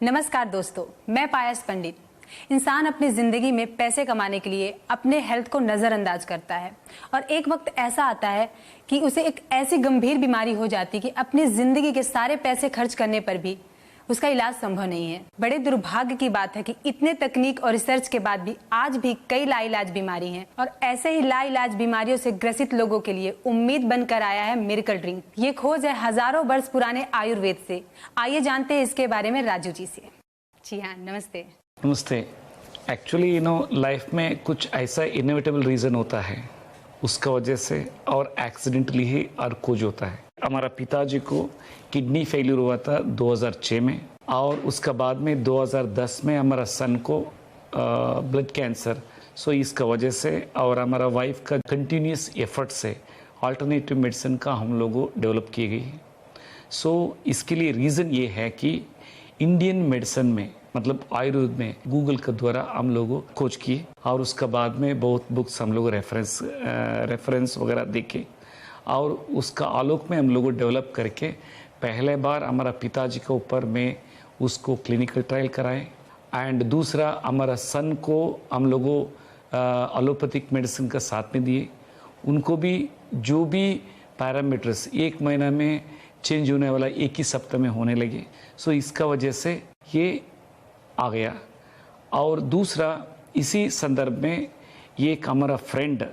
नमस्कार दोस्तों, मैं पायस पंडित। इंसान अपनी जिंदगी में पैसे कमाने के लिए अपने हेल्थ को नजरअंदाज करता है और एक वक्त ऐसा आता है कि उसे एक ऐसी गंभीर बीमारी हो जाती है कि अपनी जिंदगी के सारे पैसे खर्च करने पर भी उसका इलाज संभव नहीं है। बड़े दुर्भाग्य की बात है कि इतने तकनीक और रिसर्च के बाद भी आज भी कई लाइलाज बीमारी हैं और ऐसे ही लाइलाज बीमारियों से ग्रसित लोगों के लिए उम्मीद बनकर आया है मिरेकल ड्रिंक। ये खोज है हजारों वर्ष पुराने आयुर्वेद से। आइए जानते हैं इसके बारे में राजू जी से। जी हाँ, नमस्ते। नमस्ते। एक्चुअली लाइफ में कुछ ऐसा इनएविटेबल रीज़न होता है, उसका वजह से और एक्सीडेंटली ही और खोज होता है। हमारा पिताजी को किडनी फेलियर हुआ था 2006 में और उसका बाद में 2010 में हमारा सन को ब्लड कैंसर। सो इसका वजह से और हमारा वाइफ का कंटिन्यूस एफर्ट से अल्टरनेटिव मेडिसिन का हम लोगों डेवलप की गई है। सो इसके लिए रीज़न ये है कि इंडियन मेडिसिन में मतलब आयुर्वेद में गूगल के द्वारा हम लोगों खोज किए और उसका बाद में बहुत बुक्स हम लोग रेफरेंस वगैरह देखे और उसका आलोक में हम लोग डेवलप करके पहले बार हमारा पिताजी के ऊपर में उसको क्लिनिकल ट्रायल कराए एंड दूसरा हमारा सन को हम लोगों एलोपैथिक मेडिसिन का साथ में दिए। उनको भी जो भी पैरामीटर्स एक महीना में चेंज होने वाला एक ही सप्ताह में होने लगे। सो इसका वजह से ये आ गया। और दूसरा इसी संदर्भ में ये एक हमारा फ्रेंड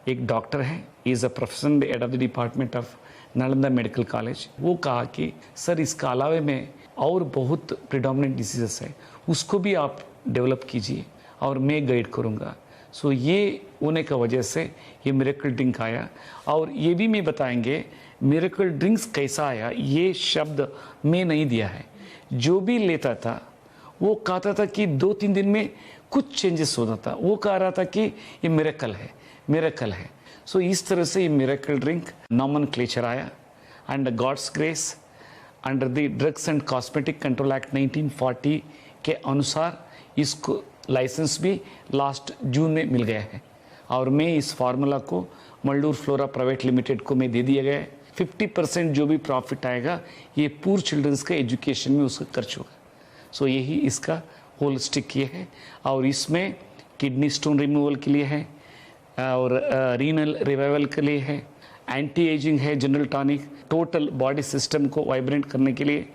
एक डॉक्टर है, is a professor head of the department of Nalanda medical college. वो कहा कि सर इसका अलावे में और बहुत प्रिडोमिनेंट डिसीजेस है, उसको भी आप डेवलप कीजिए और मैं गाइड करूँगा। सो ये होने का वजह से ये मिरेकल ड्रिंक आया। और ये भी मैं बताएंगे मिरेकल ड्रिंक्स कैसा आया, ये शब्द मैं नहीं दिया है। जो भी लेता था वो कहता था कि 2-3 दिन में कुछ चेंजेस होता था, वो कह रहा था कि ये मिरेकल है, मिरेकल है। सो इस तरह से ये मिरेकल ड्रिंक नॉमेनक्लेचर आया and God's grace under the drugs and cosmetic control act 1940 के अनुसार इसको लाइसेंस भी लास्ट जून में मिल गया है और मैं इस फार्मूला को मल्डूर फ्लोरा प्राइवेट लिमिटेड को मैं दे दिया गया है। 50% जो भी प्रॉफिट आएगा ये पूर चिल्ड्रंस का एजुकेशन में उसका खर्च होगा। सो यही इसका होलिस्टिक ये है और इसमें किडनी स्टोन रिमूवल के लिए है और रीनल रिवाइवल के लिए है, एंटी एजिंग है, general tonic, total body system को वाइब्रेंट करने के लिए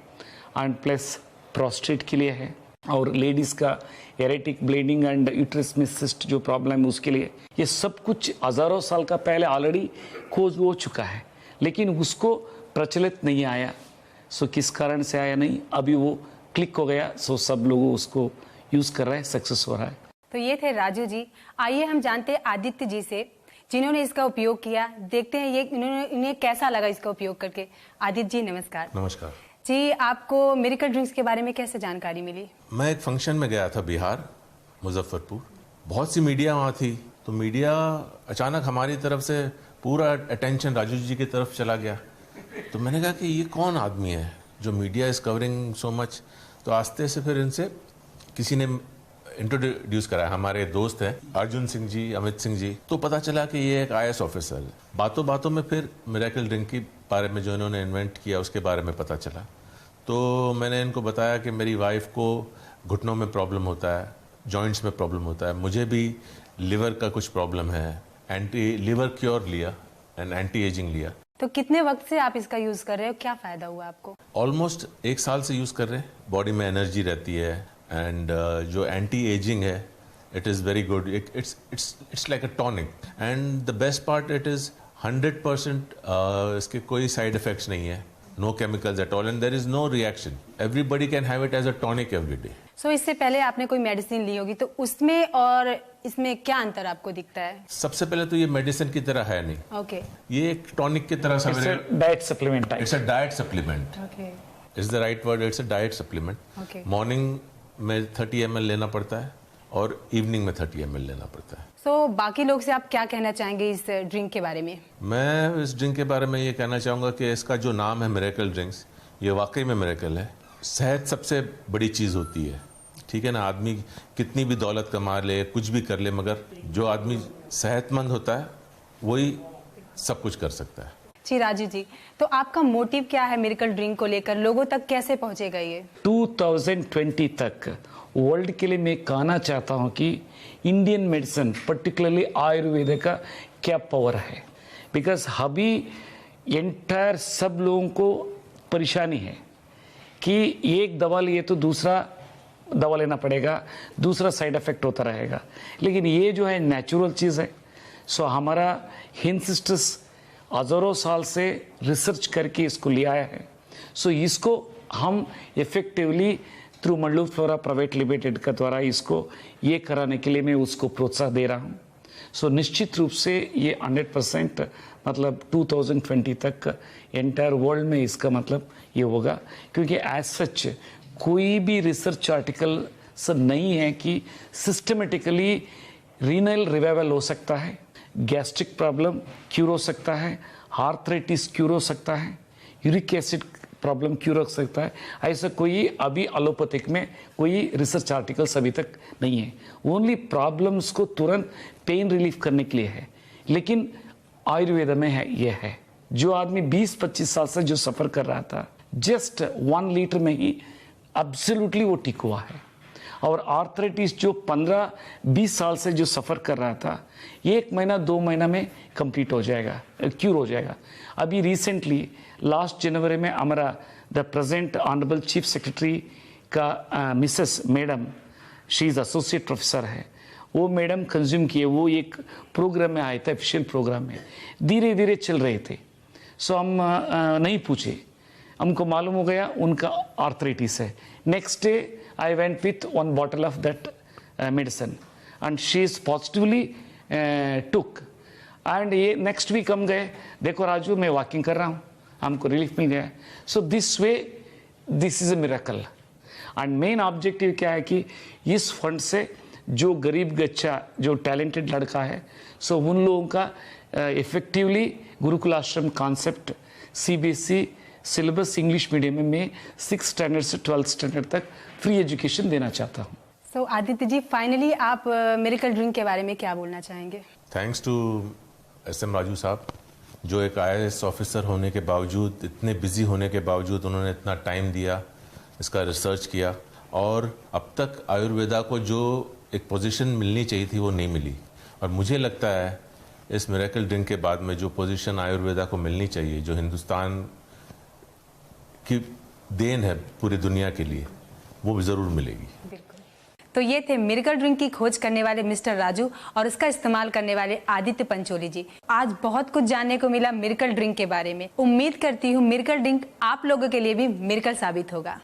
एंड प्लस प्रोस्टेट के लिए है और लेडीज़ का एरेटिक ब्लीडिंग एंड यूट्रस में सिस्ट जो प्रॉब्लम है उसके लिए। ये सब कुछ हज़ारों साल का पहले ऑलरेडी खोज हो चुका है लेकिन उसको प्रचलित नहीं आया। सो किस कारण से आया नहीं, अभी वो क्लिक हो गया। सो सब लोग उसको यूज़ कर रहे हैं, सक्सेस हो रहा है। तो ये थे राजू जी। आइए हम जानते हैं आदित्य जी से, जिन्होंने इसका उपयोग किया। देखते हैं ये इन्हें कैसा लगा इसका उपयोग करके। आदित्य जी नमस्कार। नमस्कार जी, आपको मिरेकल ड्रिंक्स के बारे में कैसे जानकारी मिली? मैं एक फंक्शन में गया था बिहार, मुजफ्फरपुर। बहुत सी मीडिया वहाँ थी, तो मीडिया अचानक हमारी तरफ से पूरा अटेंशन राजू जी की तरफ चला गया। तो मैंने कहा कि ये कौन आदमी है जो media is covering so much. तो आस्ते से फिर इनसे किसी ने इंट्रोड्यूस कराया, हमारे दोस्त हैं अर्जुन सिंह जी, अमित सिंह जी। तो पता चला कि ये एक IAS ऑफिसर है। बातों बातों में फिर मिरेकल ड्रिंक के बारे में जो इन्होंने इन्वेंट किया उसके बारे में पता चला। तो मैंने इनको बताया कि मेरी वाइफ को घुटनों में प्रॉब्लम होता है, जॉइंट्स में प्रॉब्लम होता है, मुझे भी लिवर का कुछ प्रॉब्लम है। एंटी लिवर क्योर लिया एंड एंटी एजिंग लिया। तो कितने वक्त से आप इसका यूज कर रहे हो, क्या फायदा हुआ आपको? ऑलमोस्ट 1 साल से यूज कर रहे हैं। बॉडी में एनर्जी रहती है एंड जो एंटी एजिंग है it is very good. It's like a tonic and the best part it is 100% इसके कोई साइड इफेक्ट्स नहीं है, no chemicals at all and there is no reaction. Everybody can have it as a tonic every day. So इससे पहले आपने कोई medicine ली होगी, तो उसमें और इसमें क्या अंतर आपको दिखता है? सबसे पहले तो ये मेडिसिन की तरह है नहीं। ओके। ये एक टॉनिक की तरह diet supplement. It's a diet supplement. Okay. It's the right word, it's a diet supplement. Okay. Morning में 30 ml लेना पड़ता है और इवनिंग में 30 ml लेना पड़ता है। सो बाकी लोग से आप क्या कहना चाहेंगे इस ड्रिंक के बारे में? मैं इस ड्रिंक के बारे में ये कहना चाहूँगा कि इसका जो नाम है मिरेकल ड्रिंक्स, ये वाकई में मिरेकल है। सेहत सबसे बड़ी चीज़ होती है, ठीक है ना। आदमी कितनी भी दौलत कमा ले, कुछ भी कर ले, मगर जो आदमी सेहतमंद होता है वही सब कुछ कर सकता है। जी राजू जी, तो आपका मोटिव क्या है मिरेकल ड्रिंक को लेकर, लोगों तक कैसे पहुंचेगा ये? 2020 तक वर्ल्ड के लिए मैं कहना चाहता हूं कि इंडियन मेडिसिन पर्टिकुलरली आयुर्वेद का क्या पावर है। बिकॉज अभी एंटायर सब लोगों को परेशानी है कि एक दवा लिए तो दूसरा दवा लेना पड़ेगा, दूसरा साइड इफेक्ट होता रहेगा। लेकिन ये जो है नेचुरल चीज़ है। सो हमारा हिंद सिस्टर्स हज़ारों साल से रिसर्च करके इसको ले आया है। सो इसको हम effectively through Mandlur Flora Private Limited का द्वारा इसको ये कराने के लिए मैं उसको प्रोत्साहन दे रहा हूँ। सो निश्चित रूप से ये 100% मतलब 2020 तक एंटायर वर्ल्ड में इसका मतलब ये होगा, क्योंकि एज सच कोई भी रिसर्च आर्टिकल सब नहीं है कि सिस्टमेटिकली रीनल रिवाइवल हो सकता है, गैस्ट्रिक प्रॉब्लम क्यूर हो सकता है, आर्थराइटिस क्यूर हो सकता है, यूरिक एसिड प्रॉब्लम क्यूर हो सकता है। ऐसा कोई अभी एलोपैथिक में कोई रिसर्च आर्टिकल्स अभी तक नहीं है। ओनली प्रॉब्लम्स को तुरंत पेन रिलीफ करने के लिए है। लेकिन आयुर्वेद में है ये है, जो आदमी 20-25 साल से जो सफ़र कर रहा था, जस्ट 1 लीटर में ही एब्सोल्युटली वो ठीक हुआ है। और आर्थराइटिस जो 15-20 साल से जो सफ़र कर रहा था, 1 महीना 2 महीना में कंप्लीट हो जाएगा, क्यूर हो जाएगा। अभी रिसेंटली लास्ट जनवरी में हमारा the present honourable chief secretary का Mrs madam, she is associate professor है, वो मैडम कंज्यूम किए, वो एक प्रोग्राम में आए थे, ऑफिशियल प्रोग्राम में, धीरे धीरे चल रहे थे। सो हम नहीं पूछे, हमको मालूम हो गया उनका आर्थराइटिस है। Next day I went with 1 bottle of that medicine and she is positively took. And ये नेक्स्ट वीक हम गए, देखो राजू मैं वॉकिंग कर रहा हूँ, हमको रिलीफ मिल गया। So this way this is a miracle. And main objective क्या है कि इस फंड से जो गरीब बच्चा, जो टैलेंटेड लड़का है, सो उन लोगों का इफेक्टिवली गुरुकुल आश्रम concept CBSE syllabus English medium में 6 स्टैंडर्ड से 12th स्टैंडर्ड तक फ्री एजुकेशन देना चाहता हूँ। सो आदित्य जी, फाइनली आप मिरेकल ड्रिंक के बारे में क्या बोलना चाहेंगे? थैंक्स टू SM राजू साहब, जो एक IAS ऑफिसर होने के बावजूद, इतने बिजी होने के बावजूद उन्होंने इतना टाइम दिया, इसका रिसर्च किया, और अब तक आयुर्वेदा को जो एक पोजीशन मिलनी चाहिए थी वो नहीं मिली। और मुझे लगता है इस मिरेकल ड्रिंक के बाद में जो पोजीशन आयुर्वेदा को मिलनी चाहिए, जो हिंदुस्तान की देन है पूरी दुनिया के लिए, वो भी ज़रूर मिलेगी। बिल्कुल। तो ये थे मिरेकल ड्रिंक की खोज करने वाले मिस्टर राजू और इसका इस्तेमाल करने वाले आदित्य पंचोली जी। आज बहुत कुछ जानने को मिला मिरेकल ड्रिंक के बारे में। उम्मीद करती हूँ मिरेकल ड्रिंक आप लोगों के लिए भी मिरेकल साबित होगा।